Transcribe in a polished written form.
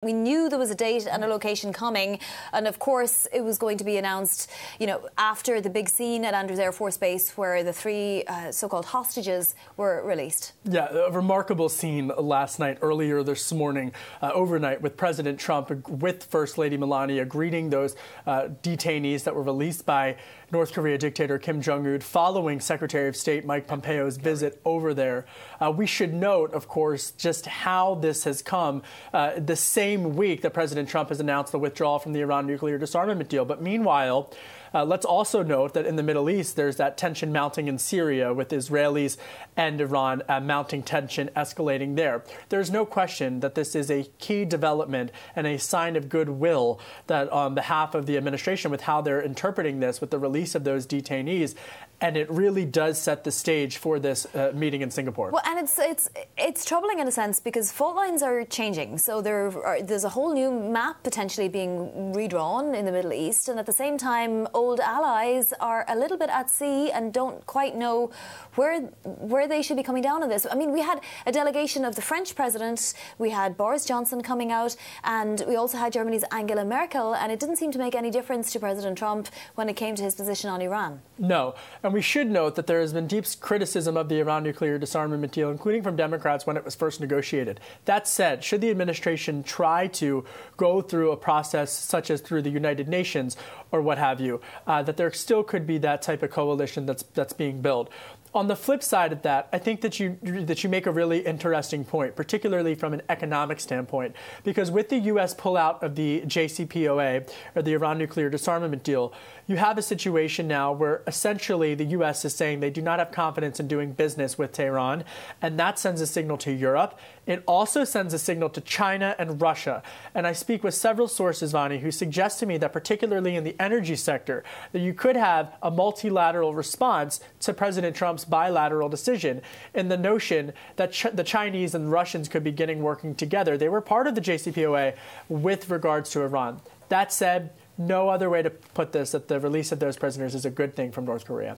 We knew there was a date and a location coming, and of course it was going to be announced, after the big scene at Andrews Air Force Base where the three so-called hostages were released. Yeah, a remarkable scene last night, earlier this morning, overnight, with President Trump, with First Lady Melania, greeting those detainees that were released by North Korea dictator Kim Jong Un following Secretary of State Mike Pompeo's visit over there. We should note, of course, just how this has come the same week that President Trump has announced the withdrawal from the Iran nuclear disarmament deal. But meanwhile, let's also note that in the Middle East, there's that tension mounting in Syria with Israelis and Iran mounting tension, escalating there. There's no question that this is a key development and a sign of goodwill that on behalf of the administration with how they're interpreting this with the release of those detainees. And it really does set the stage for this meeting in Singapore. Well, and it's troubling in a sense because fault lines are changing. So there's a whole new map potentially being redrawn in the Middle East. And at the same time, old allies are a little bit at sea and don't quite know where they should be coming down on this. I mean, we had a delegation of the French president. We had Boris Johnson coming out. And we also had Germany's Angela Merkel. And it didn't seem to make any difference to President Trump when it came to his position on Iran. No. And we should note that there has been deep criticism of the Iran nuclear disarmament deal, including from Democrats when it was first negotiated. That said, should the administration try to go through a process such as through the United Nations or what have you, that there still could be that type of coalition that's being built. On the flip side of that, I think that you make a really interesting point, particularly from an economic standpoint, because with the U.S. pullout of the JCPOA, or the Iran nuclear disarmament deal, you have a situation now where essentially the U.S. is saying they do not have confidence in doing business with Tehran, and that sends a signal to Europe. It also sends a signal to China and Russia. And I speak with several sources, Vonnie, who suggest to me that particularly in the energy sector, that you could have a multilateral response to President Trump's bilateral decision in the notion that the Chinese and Russians could be working together. They were part of the JCPOA with regards to Iran. That said, no other way to put this, that the release of those prisoners is a good thing from North Korea.